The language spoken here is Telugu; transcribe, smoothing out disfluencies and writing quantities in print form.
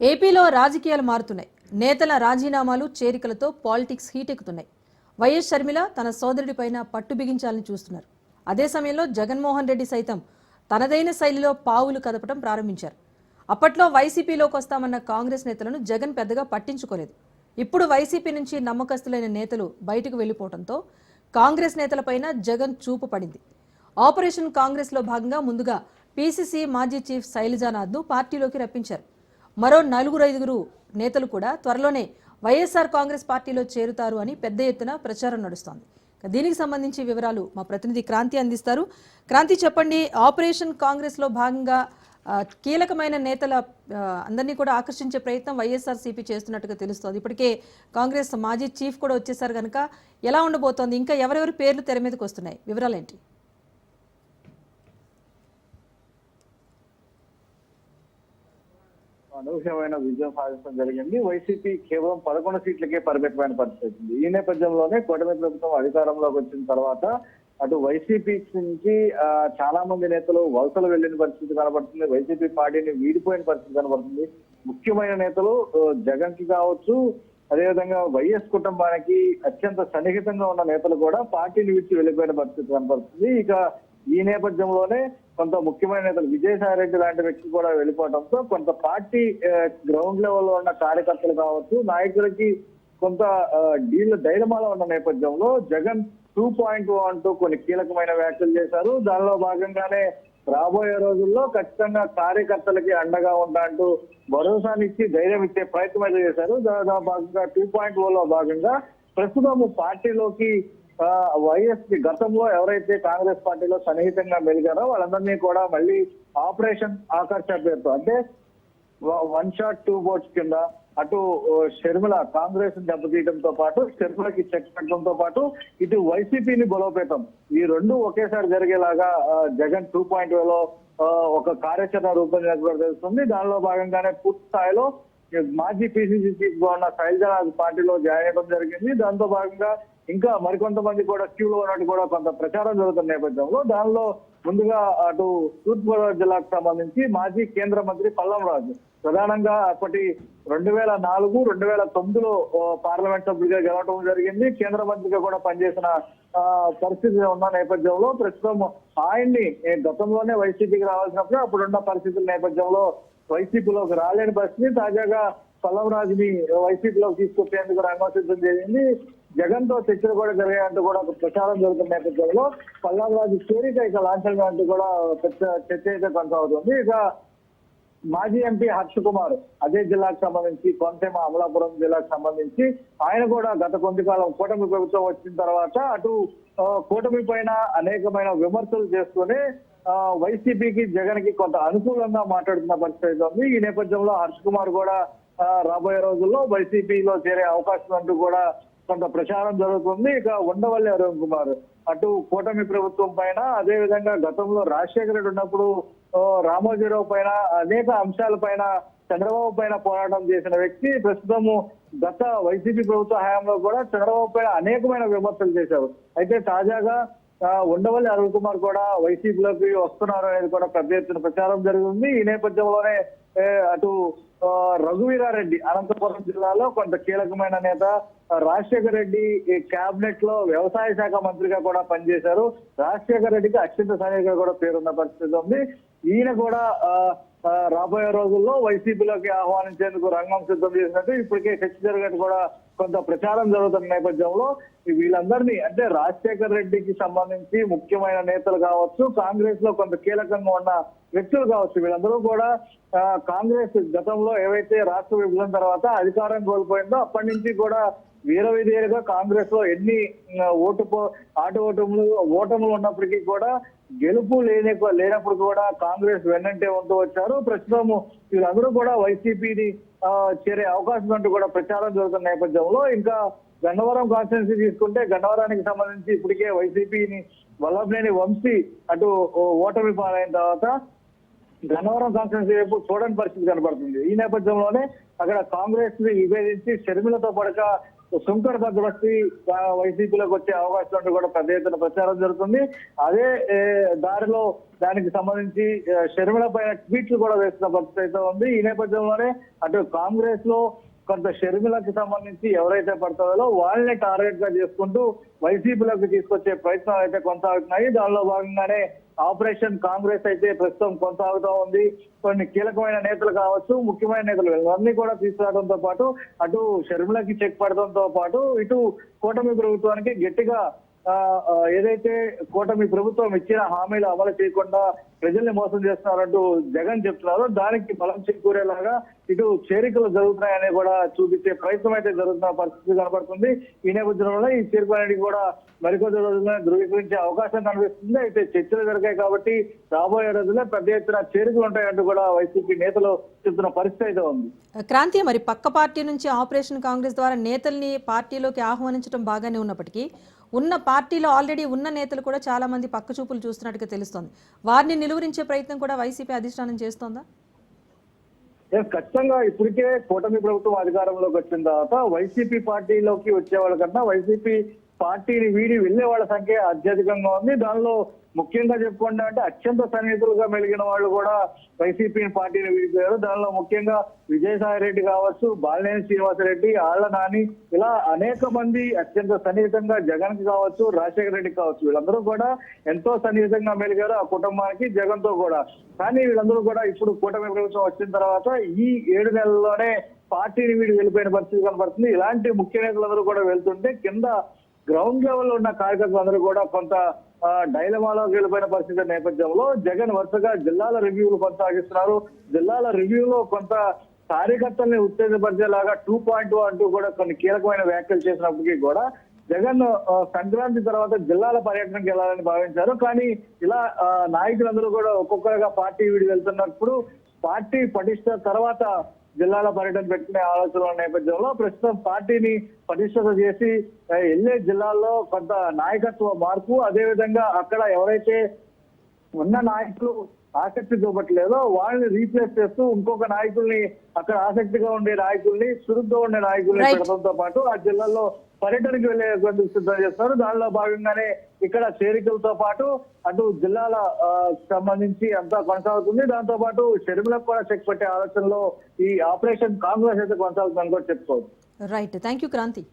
ఏపీలో రాజకీయాలు మారుతున్నాయి. నేతల రాజీనామాలు, చేరికలతో పాలిటిక్స్ హీటెక్కుతున్నాయి. వైఎస్ షర్మిల తన సోదరుడిపైన పట్టు బిగించాలని చూస్తున్నారు. అదే సమయంలో జగన్మోహన్ రెడ్డి సైతం తనదైన శైలిలో పావులు కదపడం ప్రారంభించారు. అప్పట్లో వైసీపీలోకి వస్తామన్న కాంగ్రెస్ నేతలను జగన్ పెద్దగా పట్టించుకోలేదు. ఇప్పుడు వైసీపీ నుంచి నమ్మకస్తులైన నేతలు బయటకు వెళ్లిపోవడంతో కాంగ్రెస్ నేతలపైన జగన్ చూపు పడింది. ఆపరేషన్ కాంగ్రెస్లో భాగంగా ముందుగా పీసీసీ మాజీ చీఫ్ శైలజానాథ్ను పార్టీలోకి రప్పించారు. మరో 4-5 నేతలు కూడా త్వరలోనే వైఎస్ఆర్ కాంగ్రెస్ పార్టీలో చేరుతారు అని పెద్ద ఎత్తున ప్రచారం నడుస్తోంది. దీనికి సంబంధించి వివరాలు మా ప్రతినిధి క్రాంతి అందిస్తారు. క్రాంతి, చెప్పండి. ఆపరేషన్ కాంగ్రెస్లో భాగంగా కీలకమైన నేతల అందరినీ కూడా ఆకర్షించే ప్రయత్నం వైఎస్ఆర్సీపీ చేస్తున్నట్టుగా తెలుస్తోంది. ఇప్పటికే కాంగ్రెస్ మాజీ చీఫ్ కూడా వచ్చేసారు కనుక ఎలా ఉండబోతోంది? ఇంకా ఎవరెవరి పేర్లు తెర మీదకి వస్తున్నాయి? వివరాలు ఏంటి? అనూహ్యమైన విజయం సాధించడం జరిగింది. వైసీపీ కేవలం 11 సీట్లకే పరిమితమైన పరిస్థితి. ఈ నేపథ్యంలోనే కూటమి ప్రభుత్వం అధికారంలోకి వచ్చిన తర్వాత అటు వైసీపీ నుంచి చాలా మంది నేతలు వలసలు వెళ్లిన పరిస్థితి కనబడుతుంది. వైసీపీ పార్టీని వీడిపోయిన పరిస్థితి కనబడుతుంది. ముఖ్యమైన నేతలు జగన్ కి కావచ్చు, అదేవిధంగా వైఎస్ కుటుంబానికి అత్యంత సన్నిహితంగా ఉన్న నేతలు కూడా పార్టీని విడిచి వెళ్లిపోయిన పరిస్థితి కనబడుతుంది. ఇక ఈ నేపథ్యంలోనే కొంత ముఖ్యమైన నేతలు విజయసాయి రెడ్డి లాంటి వ్యక్తి కూడా వెళ్ళిపోవడంతో కొంత పార్టీ గ్రౌండ్ లెవెల్లో ఉన్న కార్యకర్తలు కావచ్చు, నాయకులకి కొంత డైలమాలో ఉన్న నేపథ్యంలో జగన్ 2.0 అంటూ కొన్ని కీలకమైన వ్యాఖ్యలు చేశారు. దానిలో భాగంగానే రాబోయే రోజుల్లో ఖచ్చితంగా కార్యకర్తలకి అండగా ఉంటా అంటూ భరోసానిచ్చి ధైర్యం ఇచ్చే ప్రయత్నం అయితే చేశారు. దానిలో భాగంగా 2.0లో భాగంగా ప్రస్తుతం పార్టీలోకి వైఎస్ కి గతంలో ఎవరైతే కాంగ్రెస్ పార్టీలో సన్నిహితంగా మెలిగారో వాళ్ళందరినీ కూడా మళ్ళీ ఆపరేషన్ ఆకర్ష పేరుతో, అంటే 1 షాట్ 2 బోట్స్ కింద అటు షర్మిల కాంగ్రెస్ దెబ్బతీయడంతో పాటు షర్మిలకి చెక్ పెట్టడంతో పాటు ఇటు వైసీపీని బలోపేతం, ఈ రెండు ఒకేసారి జరిగేలాగా జగన్ 2.0లో ఒక కార్యాచరణ రూపొందించినట్టు తెలుస్తుంది. దానిలో భాగంగానే పూర్తి స్థాయిలో మాజీ పీసీసీ చీఫ్ గా ఉన్న శైలజానాథ్ పార్టీలో జాయిన్ అవ్వడం జరిగింది. దాంతో భాగంగా ఇంకా మరికొంతమంది కూడా క్యూలో ఉన్నట్టు కూడా కొంత ప్రచారం జరుగుతున్న నేపథ్యంలో దానిలో ముందుగా అటు తూర్పుగోదావరి జిల్లాకు సంబంధించి మాజీ కేంద్ర మంత్రి పల్లం రాజు, ప్రధానంగా అప్పటి 2004-2009లో పార్లమెంట్ సభ్యుడిగా గెలవడం జరిగింది. కేంద్ర మంత్రిగా కూడా పనిచేసిన పరిస్థితి ఉన్న నేపథ్యంలో ప్రస్తుతం ఆయన్ని గతంలోనే వైసీపీకి రావాల్సినప్పుడు అప్పుడున్న పరిస్థితుల నేపథ్యంలో వైసీపీలోకి రాలేని పరిస్థితి. తాజాగా పల్లం రాజుని వైసీపీలోకి తీసుకొచ్చేందుకు రంగం సిద్ధం చేసింది. జగన్ తో చర్చలు కూడా జరిగాయంటూ కూడా ఒక ప్రచారం జరుగుతున్న నేపథ్యంలో పల్లం రాజు చేరిక ఇక లాంఛనంగా అంటూ కూడా చర్చ అయితే కొనసాగుతుంది. ఇక మాజీ ఎంపీ హర్ష కుమార్ అదే జిల్లాకు సంబంధించి కోనసీమ అమలాపురం జిల్లాకు సంబంధించి ఆయన కూడా గత కొంతకాలం కూటమి ప్రభుత్వం వచ్చిన తర్వాత అటు కూటమి పైన అనేకమైన విమర్శలు చేస్తూనే వైసీపీకి జగన్ కి కొంత అనుకూలంగా మాట్లాడుతున్న పరిస్థితి ఉంది. ఈ నేపథ్యంలో హర్ష కుమార్ కూడా రాబోయే రోజుల్లో వైసీపీలో చేరే అవకాశం అంటూ కూడా కొంత ప్రచారం జరుగుతుంది. ఇక ఉండవల్లి అరుణ్ కుమార్ అటు కూటమి ప్రభుత్వం పైన, అదే విధంగా గతంలో రాజశేఖర రెడ్డి ఉన్నప్పుడు రామోజీరావు పైన అనేక అంశాల పైన చంద్రబాబు పైన పోరాటం చేసిన వ్యక్తి ప్రస్తుతము గత వైసీపీ ప్రభుత్వ హయాంలో కూడా చంద్రబాబు పైన అనేకమైన విమర్శలు చేశారు. అయితే తాజాగా ఉండవల్లి అరుణ్ కుమార్ కూడా వైసీపీలోకి వస్తున్నారు అనేది కూడా పెద్ద ఎత్తున ప్రచారం జరుగుతుంది. ఈ నేపథ్యంలోనే అటు రఘువీరారెడ్డి అనంతపురం జిల్లాలో కొంత కీలకమైన నేత, రాజశేఖర రెడ్డి కేబినెట్ లో వ్యవసాయ శాఖ మంత్రిగా కూడా పనిచేశారు. రాజశేఖర రెడ్డికి అత్యంత సన్నిహితంగా కూడా పేరున్న పరిస్థితి ఉంది. ఈయన కూడా రాబోయే రోజుల్లో వైసీపీలోకి ఆహ్వానించేందుకు రంగం సిద్ధం చేసినట్టు ఇప్పటికే చర్చ జరిగినట్టు కూడా కొంత ప్రచారం జరుగుతున్న నేపథ్యంలో వీళ్ళందరినీ, అంటే రాజశేఖర రెడ్డికి సంబంధించి ముఖ్యమైన నేతలు కావచ్చు, కాంగ్రెస్ లో కొంత కీలకంగా ఉన్న వ్యక్తులు కావచ్చు, వీళ్ళందరూ కూడా కాంగ్రెస్ గతంలో ఏవైతే రాష్ట్ర విభజన తర్వాత అధికారం కోల్పోయిందో అప్పటి నుంచి కూడా వీరవిధేయులుగా కాంగ్రెస్ లో ఎన్ని ఓటములు ఉన్నప్పటికీ కూడా గెలుపు లేనప్పుడు కూడా కాంగ్రెస్ వెన్నంటే ఉంటూ వచ్చారు. ప్రస్తుతం వీళ్ళందరూ కూడా వైసీపీని చేరే అవకాశం అంటూ కూడా ప్రచారం జరుగుతున్న నేపథ్యంలో ఇంకా గన్నవరం కాన్స్టిట్యున్సీ తీసుకుంటే గన్నవరానికి సంబంధించి ఇప్పటికే వైసీపీని వల్లభనేని వంశీ అటు ఓటమి పాలైన తర్వాత గన్నవరం కాన్స్టిట్యున్సీ వైపు చూడని పరిస్థితి కనబడుతుంది. ఈ నేపథ్యంలోనే అక్కడ కాంగ్రెస్ ని విభేదించి షర్మిలతో పడక శంకర్ భద్రస్తి వైసీపీలోకి వచ్చే అవకాశం ఉంటే కూడా పెద్ద ఎత్తున ప్రచారం జరుగుతుంది. అదే దారిలో దానికి సంబంధించి షర్మిల పైన ట్వీట్లు కూడా వేస్తున్న పరిస్థితి అయితే ఉంది. ఈ నేపథ్యంలోనే అటు కాంగ్రెస్ లో కొంత షర్మిలకి సంబంధించి ఎవరైతే పడతారో వాళ్ళని టార్గెట్ గా చేసుకుంటూ వైసీపీలోకి తీసుకొచ్చే ప్రయత్నాలు అయితే కొనసాగుతున్నాయి. దానిలో భాగంగానే ఆపరేషన్ కాంగ్రెస్ అయితే ప్రస్తుతం కొనసాగుతూ ఉంది. కొన్ని కీలకమైన నేతలు కావచ్చు, ముఖ్యమైన నేతలు ఇవన్నీ కూడా తీసుకురావడంతో పాటు అటు షర్మిలకి చెక్ పడడంతో పాటు ఇటు కూటమి ప్రభుత్వానికి గట్టిగా ఏదైతే కూటమి ప్రభుత్వం ఇచ్చిన హామీలు అమలు చేయకుండా ప్రజల్ని మోసం చేస్తున్నారంటూ జగన్ చెప్తున్నారో దానికి బలం చేకూరేలాగా ఇటు చేరికలు జరుగుతున్నాయని కూడా చూపించే ప్రయత్నం అయితే జరుగుతున్న పరిస్థితి కనబడుతుంది. ఈ నేపథ్యంలో ఈ చేరికలన్నీ కూడా మరికొద్ది రోజుల్లో ధృవీకరించే అవకాశం కనిపిస్తుంది. అయితే చర్చలు జరిగాయి కాబట్టి రాబోయే రోజుల్లో పెద్ద ఎత్తున చేరికలు ఉంటాయంటూ కూడా వైసీపీ నేతలు చెప్తున్న పరిస్థితి అయితే ఉంది. క్రాంతి, మరి పక్క పార్టీ నుంచి ఆపరేషన్ కాంగ్రెస్ ద్వారా నేతల్ని పార్టీలోకి ఆహ్వానించడం బాగానే ఉన్నప్పటికీ ఉన్న పార్టీలో ఆల్రెడీ ఉన్న నేతలు కూడా చాలా మంది పక్క చూపులు చూస్తున్నట్టుగా తెలుస్తోంది. వారిని నిలువరించే ప్రయత్నం కూడా వైసీపీ అధిష్టానం చేస్తోందా? ఖచ్చితంగా ఇప్పటికే కూటమి ప్రభుత్వం అధికారంలోకి వచ్చిన తర్వాత వైసీపీ పార్టీలోకి వచ్చే వాళ్ళకన్నా వైసీపీ పార్టీని వీడి వెళ్లే వాళ్ళ సంఖ్య అత్యధికంగా ఉంది. దానిలో ముఖ్యంగా చెప్పుకుంటా అంటే అత్యంత సన్నిహితులుగా మెలిగిన వాళ్ళు కూడా వైసీపీ పార్టీని వీడిపోయారు. దానిలో ముఖ్యంగా విజయసాయి రెడ్డి కావచ్చు, బాలినేని శ్రీనివాసరెడ్డి, ఆళ్ల నాని, ఇలా అనేక మంది అత్యంత సన్నిహితంగా జగన్ కి కావచ్చు, రాజశేఖర రెడ్డికి కావచ్చు, వీళ్ళందరూ కూడా ఎంతో సన్నిహితంగా మెలిగారు ఆ కుటుంబానికి, జగన్ తో కూడా. కానీ వీళ్ళందరూ కూడా ఇప్పుడు కూటమి ప్రభుత్వం వచ్చిన తర్వాత ఈ 7 నెలల్లోనే పార్టీని వీడి వెళ్ళిపోయిన పరిస్థితి కనబడుతుంది. ఇలాంటి ముఖ్య నేతలందరూ కూడా వెళ్తుంటే కింద గ్రౌండ్ లెవెల్ ఉన్న కార్యకర్తలందరూ కూడా కొంత డైలమాలోకి వెళ్ళిపోయిన పరిస్థితి నేపథ్యంలో జగన్ వరుసగా జిల్లాల రివ్యూలు కొనసాగిస్తున్నారు. జిల్లాల రివ్యూలో కొంత కార్యకర్తల్ని ఉత్తేజపరిచేలాగా 2.2 అంటూ కూడా కొన్ని కీలకమైన వ్యాఖ్యలు చేసినప్పటికీ కూడా జగన్ సంక్రాంతి తర్వాత జిల్లాల పర్యటనకు వెళ్లాలని భావించారు. కానీ ఇలా నాయకులందరూ కూడా ఒక్కొక్కరుగా పార్టీ వీడి వెళ్తున్నప్పుడు పార్టీ పటిష్ట తర్వాత జిల్లాల పర్యటన పెట్టుకునే ఆలోచనల నేపథ్యంలో ప్రస్తుతం పార్టీని పటిష్టత చేసి వెళ్లే జిల్లాల్లో కొంత నాయకత్వ మార్పు, అదేవిధంగా అక్కడ ఎవరైతే ఉన్న నాయకులు ఆసక్తి చూపట్లేదో వాళ్ళని రీప్లేస్ చేస్తూ ఇంకొక నాయకుల్ని, అక్కడ ఆసక్తిగా ఉండే నాయకుల్ని, చురుగ్గా ఉండే నాయకుల్ని పెట్టడంతో పాటు ఆ జిల్లాల్లో పర్యటనకు వెళ్లే సిద్ధం చేస్తారు. దానిలో భాగంగానే ఇక్కడ చేరికలతో పాటు అటు జిల్లాల సంబంధించి అంతా కొనసాగుతుంది. దాంతో పాటు షర్మిలకు కూడా చెక్ పెట్టే ఆలోచనలో ఈ ఆపరేషన్ కాంగ్రెస్ అయితే కొనసాగుతుందని కూడా చెప్పుకోవచ్చు. Right, thank you Kranti.